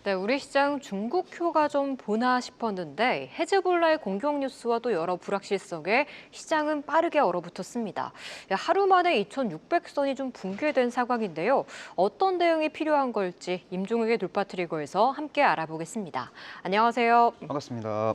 네, 우리 시장 중국효가 좀 보나 싶었는데 헤즈볼라의 공격 뉴스와 또 여러 불확실성에 시장은 빠르게 얼어붙었습니다. 하루 만에 2,600선이 좀 붕괴된 상황인데요. 어떤 대응이 필요한 걸지 임종욱의 돌파 트리거에서 함께 알아보겠습니다. 안녕하세요. 반갑습니다.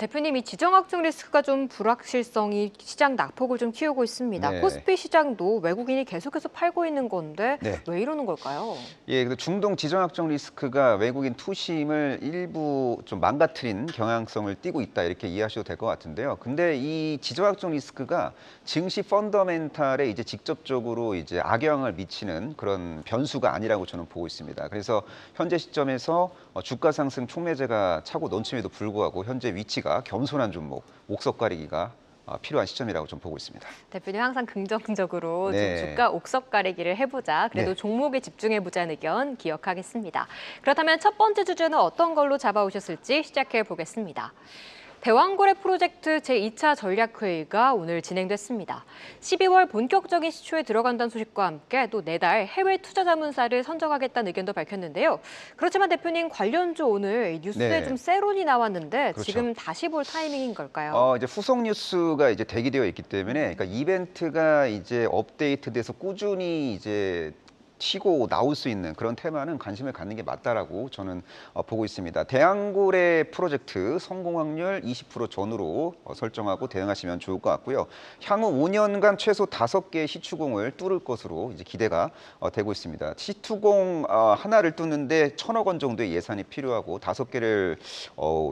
대표님, 이 지정학적 리스크가 좀 불확실성이 시장 낙폭을 좀 키우고 있습니다. 네. 코스피 시장도 외국인이 계속해서 팔고 있는 건데 네. 왜 이러는 걸까요? 예, 근데 중동 지정학적 리스크가 외국인 투심을 일부 좀 망가뜨린 경향성을 띠고 있다 이렇게 이해하셔도 될 것 같은데요. 근데 이 지정학적 리스크가 증시 펀더멘탈에 이제 직접적으로 이제 악영향을 미치는 그런 변수가 아니라고 저는 보고 있습니다. 그래서 현재 시점에서 주가 상승 촉매제가 차고 넘침에도 불구하고 현재 위치가 겸손한 종목, 옥석 가리기가 필요한 시점이라고 좀 보고 있습니다. 대표님 항상 긍정적으로 좀 네. 주가 옥석 가리기를 해보자. 그래도 네. 종목에 집중해보자는 의견 기억하겠습니다. 그렇다면 첫 번째 주제는 어떤 걸로 잡아오셨을지 시작해 보겠습니다. 대왕거래 프로젝트 제2차 전략회의가 오늘 진행됐습니다. 12월 본격적인 시초에 들어간다는 소식과 함께 또 내달 해외 투자 자문사를 선정하겠다는 의견도 밝혔는데요. 그렇지만 대표님, 관련주 오늘 뉴스에 네. 좀 세론이 나왔는데 그렇죠. 지금 다시 볼 타이밍인 걸까요? 이제 후속 뉴스가 이제 대기되어 있기 때문에, 그러니까 이벤트가 이제 업데이트돼서 꾸준히 이제 튀고 나올 수 있는 그런 테마는 관심을 갖는 게 맞다라고 저는 보고 있습니다. 대왕고래 프로젝트 성공 확률 20% 전후로 설정하고 대응하시면 좋을 것 같고요. 향후 5년간 최소 5개의 시추공을 뚫을 것으로 이제 기대가 되고 있습니다. 시추공 하나를 뚫는데 1,000억 원 정도의 예산이 필요하고 5개를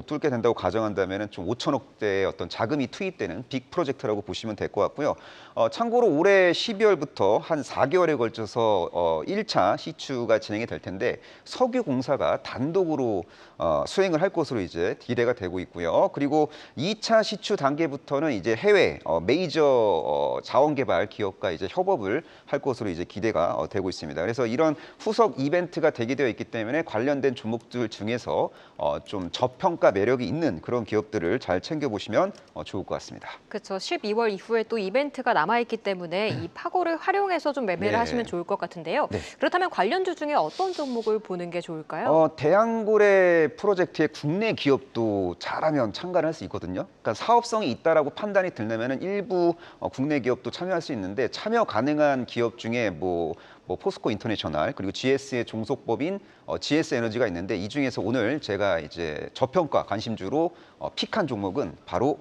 뚫게 된다고 가정한다면 좀 5천억대의 어떤 자금이 투입되는 빅 프로젝트라고 보시면 될 것 같고요. 참고로 올해 12월부터 한 4개월에 걸쳐서 1차 시추가 진행이 될 텐데 석유공사가 단독으로 수행을 할 것으로 이제 기대가 되고 있고요. 그리고 2차 시추 단계부터는 이제 해외 메이저 자원개발 기업과 이제 협업을 할 것으로 이제 기대가 되고 있습니다. 그래서 이런 후속 이벤트가 대기되어 있기 때문에 관련된 종목들 중에서 좀 저평가 매력이 있는 그런 기업들을 잘 챙겨보시면 좋을 것 같습니다. 그렇죠. 12월 이후에 또 이벤트가 남아있기 때문에 이 파고를 활용해서 좀 매매를 네. 하시면 좋을 것 같은데요. 네. 그렇다면 관련주 중에 어떤 종목을 보는 게 좋을까요? 대왕고래 프로젝트의 국내 기업도 잘하면 참가를 할 수 있거든요. 그러니까 사업성이 있다라고 판단이 들려면 일부 국내 기업도 참여할 수 있는데 참여 가능한 기업 중에 뭐 포스코 인터내셔널 그리고 GS의 종속법인 GS 에너지가 있는데 이 중에서 오늘 제가 이제 저평가 관심주로 픽한 종목은 바로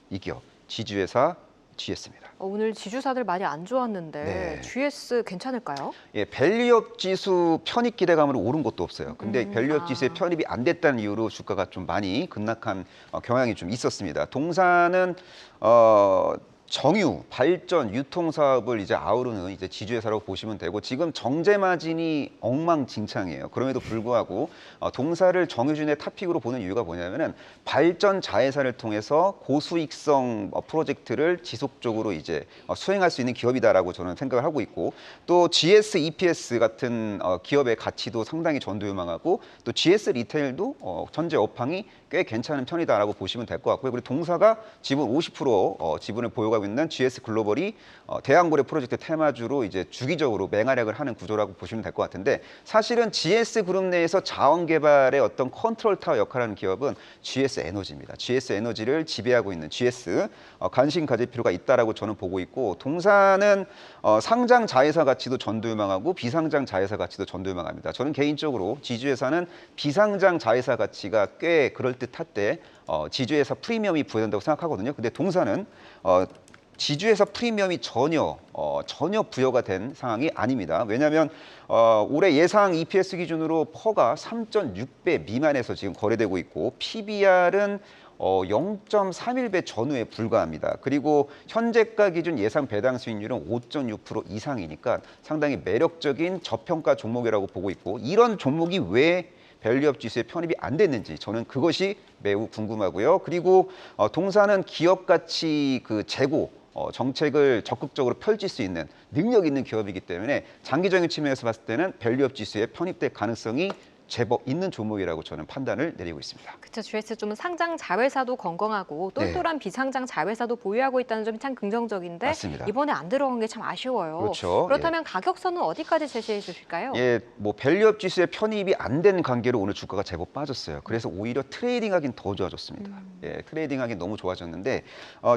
이 기업 지주회사 GS입니다. 오늘 지주사들 많이 안 좋았는데 네. GS 괜찮을까요? 예, 밸류업 지수 편입 기대감으로 오른 것도 없어요. 근데 밸류업 지수에 아. 편입이 안 됐다는 이유로 주가가 좀 많이 급락한 경향이 좀 있었습니다. 동사는 정유, 발전, 유통 사업을 이제 아우르는 이제 지주회사라고 보시면 되고 지금 정제 마진이 엉망진창이에요. 그럼에도 불구하고 동사를 정유준의 탑픽으로 보는 이유가 뭐냐면은 발전 자회사를 통해서 고수익성 프로젝트를 지속적으로 이제 수행할 수 있는 기업이다라고 저는 생각을 하고 있고 또 GS EPS 같은 기업의 가치도 상당히 전도유망하고 또 GS 리테일도 전제 업황이 꽤 괜찮은 편이다라고 보시면 될 것 같고요. 그리고 동사가 지분 50% 지분을 보유하고 있는 GS 글로벌이 대왕고래 프로젝트 테마주로 이제 주기적으로 맹활약을 하는 구조라고 보시면 될 것 같은데 사실은 GS 그룹 내에서 자원 개발의 어떤 컨트롤 타워 역할을 하는 기업은 GS 에너지입니다. GS 에너지를 지배하고 있는 GS 관심 가질 필요가 있다라고 저는 보고 있고 동사는 상장 자회사 가치도 전도유망하고 비상장 자회사 가치도 전도유망합니다. 저는 개인적으로 지주회사는 비상장 자회사 가치가 꽤 그럴듯할 때 지주회사 프리미엄이 부여된다고 생각하거든요. 근데 동사는 지주회사 프리미엄이 전혀 부여가 된 상황이 아닙니다. 왜냐하면 올해 예상 EPS 기준으로 퍼가 3.6배 미만에서 지금 거래되고 있고 PBR은 0.31배 전후에 불과합니다. 그리고 현재가 기준 예상 배당 수익률은 5.6% 이상이니까 상당히 매력적인 저평가 종목이라고 보고 있고 이런 종목이 왜 밸류업 지수에 편입이 안 됐는지 저는 그것이 매우 궁금하고요. 그리고 동사는 기업 가치 그 재고 정책을 적극적으로 펼칠 수 있는 능력 있는 기업이기 때문에 장기적인 측면에서 봤을 때는 밸류업 지수에 편입될 가능성이 제법 있는 종목이라고 저는 판단을 내리고 있습니다. 그쵸, GS 좀 상장 자회사도 건강하고 똘똘한 비상장 자회사도 보유하고 있다는 점이 참 긍정적인데 맞습니다. 이번에 안 들어간 게 참 아쉬워요. 그렇죠. 그렇다면 가격선은 어디까지 제시해 주실까요? 예, 뭐 밸류업 지수에 편입이 안 된 관계로 오늘 주가가 제법 빠졌어요. 그래서 오히려 트레이딩하긴 더 좋아졌습니다. 예, 트레이딩하긴 너무 좋아졌는데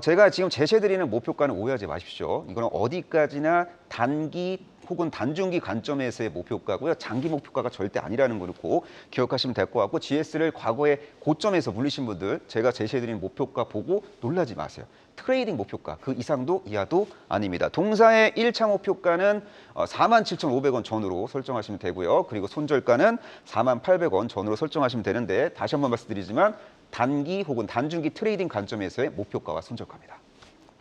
제가 지금 제시해드리는 목표가는 오해하지 마십시오. 이거는 어디까지나 단기 혹은 단중기 관점에서의 목표가고요. 장기 목표가가 절대 아니라는 걸 꼭 기억하시면 될 것 같고 GS를 과거에 고점에서 물리신 분들 제가 제시해드린 목표가 보고 놀라지 마세요. 트레이딩 목표가 그 이상도 이하도 아닙니다. 동사의 1차 목표가는 47,500원 전후로 설정하시면 되고요. 그리고 손절가는 48,000원 전후로 설정하시면 되는데 다시 한번 말씀드리지만 단기 혹은 단중기 트레이딩 관점에서의 목표가와 손절가입니다.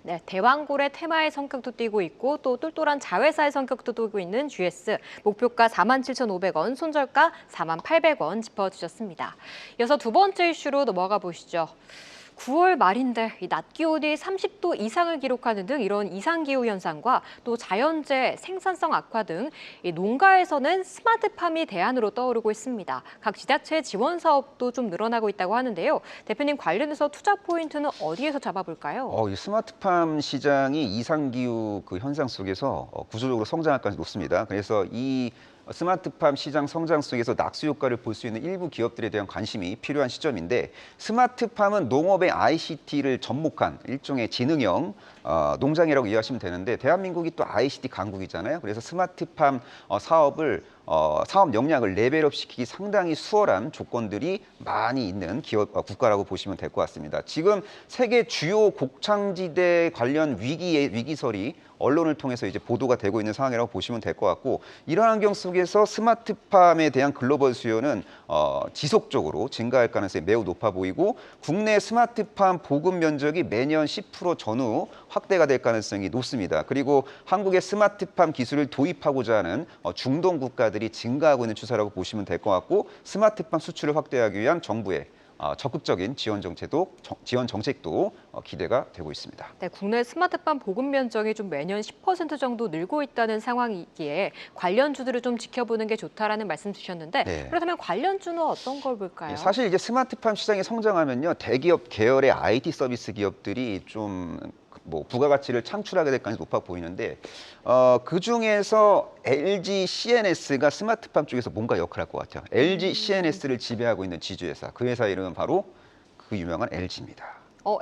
네, 대왕고래 테마의 성격도 띠고 있고 또 똘똘한 자회사의 성격도 띠고 있는 GS. 목표가 47,500원, 손절가 48,000원 짚어주셨습니다. 이어서 두 번째 이슈로 넘어가 보시죠. 9월 말인데 이 낮 기온이 30도 이상을 기록하는 등 이런 이상기후 현상과 또 자연재해, 생산성 악화 등 이 농가에서는 스마트팜이 대안으로 떠오르고 있습니다. 각 지자체 지원 사업도 좀 늘어나고 있다고 하는데요. 대표님 관련해서 투자 포인트는 어디에서 잡아볼까요? 이 스마트팜 시장이 이상기후 그 현상 속에서 구조적으로 성장할 가능성이 높습니다. 그래서 이 스마트팜 시장 성장 속에서 낙수 효과를 볼 수 있는 일부 기업들에 대한 관심이 필요한 시점인데 스마트팜은 농업의 ICT를 접목한 일종의 지능형 농장이라고 이해하시면 되는데 대한민국이 또 ICT 강국이잖아요. 그래서 스마트팜 사업을 사업 역량을 레벨업 시키기 상당히 수월한 조건들이 많이 있는 국가라고 보시면 될 것 같습니다. 지금 세계 주요 곡창지대 관련 위기설이 언론을 통해서 이제 보도가 되고 있는 상황이라고 보시면 될 것 같고 이러한 환경 속에서 스마트팜에 대한 글로벌 수요는 지속적으로 증가할 가능성이 매우 높아 보이고 국내 스마트팜 보급 면적이 매년 10% 전후 확대가 될 가능성이 높습니다. 그리고 한국의 스마트팜 기술을 도입하고자 하는 중동 국가들이 증가하고 있는 추세라고 보시면 될 것 같고 스마트팜 수출을 확대하기 위한 정부의 적극적인 지원 정책도 기대가 되고 있습니다. 네, 국내 스마트팜 보급 면적이 좀 매년 10% 정도 늘고 있다는 상황이기에 관련주들을 좀 지켜보는 게 좋다라는 말씀 주셨는데 네. 그렇다면 관련주는 어떤 걸 볼까요? 사실 이제 스마트팜 시장이 성장하면요 대기업 계열의 IT 서비스 기업들이 좀 부가가치를 창출하게 될 가능성이 높아 보이는데 그 중에서 LG CNS가 스마트팜 쪽에서 뭔가 역할을 할 것 같아요. LG CNS를 지배하고 있는 지주회사 그 회사 이름은 바로 그 유명한 LG입니다.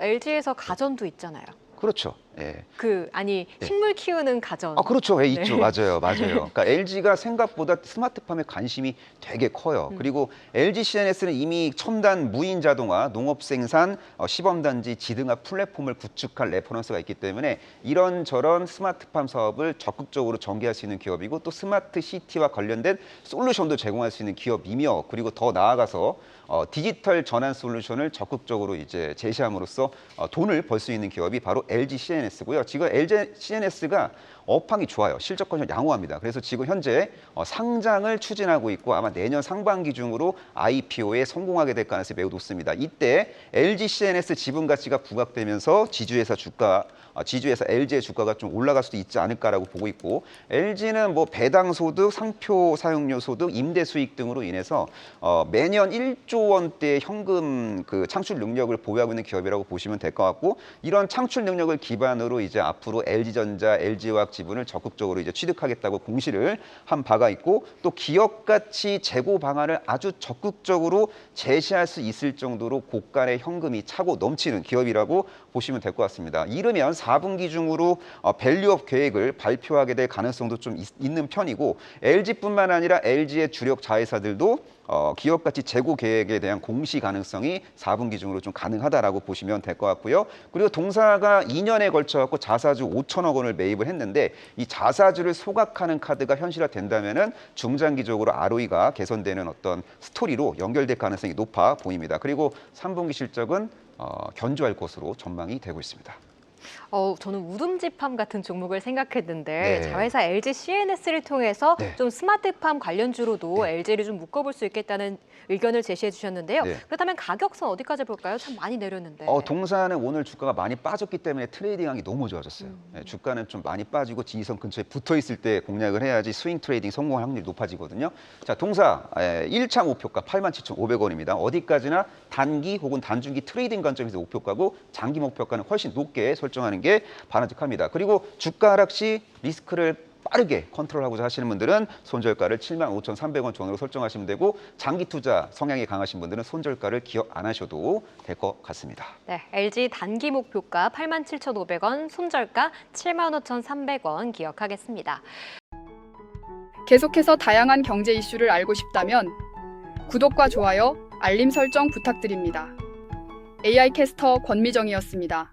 LG에서 가전도 있잖아요. 그렇죠. 예. 식물 키우는 가전. 그렇죠. 예, 있죠. 네. 맞아요. 그러니까 LG가 생각보다 스마트팜에 관심이 되게 커요. 그리고 LG CNS는 이미 첨단 무인 자동화, 농업 생산, 시범단지, 지등화 플랫폼을 구축할 레퍼런스가 있기 때문에 이런저런 스마트팜 사업을 적극적으로 전개할 수 있는 기업이고 또 스마트 시티와 관련된 솔루션도 제공할 수 있는 기업이며 그리고 더 나아가서 디지털 전환 솔루션을 적극적으로 이제 제시함으로써 돈을 벌 수 있는 기업이 바로 LG CNS고요. 지금 LG CNS가 업황이 좋아요. 실적 컨디션 양호합니다. 그래서 지금 현재 상장을 추진하고 있고 아마 내년 상반기 중으로 IPO에 성공하게 될 가능성이 매우 높습니다. 이때 LG CNS 지분 가치가 부각되면서 지주회사 LG의 주가가 좀 올라갈 수도 있지 않을까라고 보고 있고 LG는 배당 소득, 상표 사용료 소득, 임대 수익 등으로 인해서 매년 1조 원대의 현금 그 창출 능력을 보유하고 있는 기업이라고 보시면 될 것 같고 이런 창출 능력을 기반으로 이제 앞으로 LG전자, LG화학 지분을 적극적으로 이제 취득하겠다고 공시를 한 바가 있고 또 기업 가치 재고 방안을 아주 적극적으로 제시할 수 있을 정도로 고가의 현금이 차고 넘치는 기업이라고 보시면 될 것 같습니다. 이르면 4분기 중으로 밸류업 계획을 발표하게 될 가능성도 좀 있는 편이고 LG뿐만 아니라 LG의 주력 자회사들도 기업 가치 재고 계획에 대한 공시 가능성이 4분기 중으로 좀 가능하다라고 보시면 될 것 같고요. 그리고 동사가 2년에 걸쳐 갖고 자사주 5천억 원을 매입을 했는데 이 자사주를 소각하는 카드가 현실화된다면은 중장기적으로 ROE가 개선되는 어떤 스토리로 연결될 가능성이 높아 보입니다. 그리고 3분기 실적은 견조할 것으로 전망이 되고 있습니다. 저는 우듬지팜 같은 종목을 생각했는데 네. 자회사 LG CNS를 통해서 네. 좀 스마트팜 관련주로도 네. LG를 좀 묶어볼 수 있겠다는 의견을 제시해 주셨는데요. 네. 그렇다면 가격선 어디까지 볼까요? 참 많이 내렸는데. 동사는 오늘 주가가 많이 빠졌기 때문에 트레이딩하기 너무 좋아졌어요. 네, 주가는 좀 많이 빠지고 지지선 근처에 붙어 있을 때 공략을 해야지 스윙 트레이딩 성공할 확률이 높아지거든요. 자, 동사 1차 목표가 87,500원입니다. 어디까지나 단기 혹은 단중기 트레이딩 관점에서 목표가고 장기 목표가는 훨씬 높게 설정하는 게 바람직합니다. 그리고 주가 하락 시 리스크를 빠르게 컨트롤하고자 하시는 분들은 손절가를 75,300원 전으로 설정하시면 되고 장기 투자 성향이 강하신 분들은 손절가를 기억 안 하셔도 될 것 같습니다. 네, LG 단기 목표가 87,500원, 손절가 75,300원 기억하겠습니다. 계속해서 다양한 경제 이슈를 알고 싶다면 구독과 좋아요, 알림 설정 부탁드립니다. AI 캐스터 권미정이었습니다.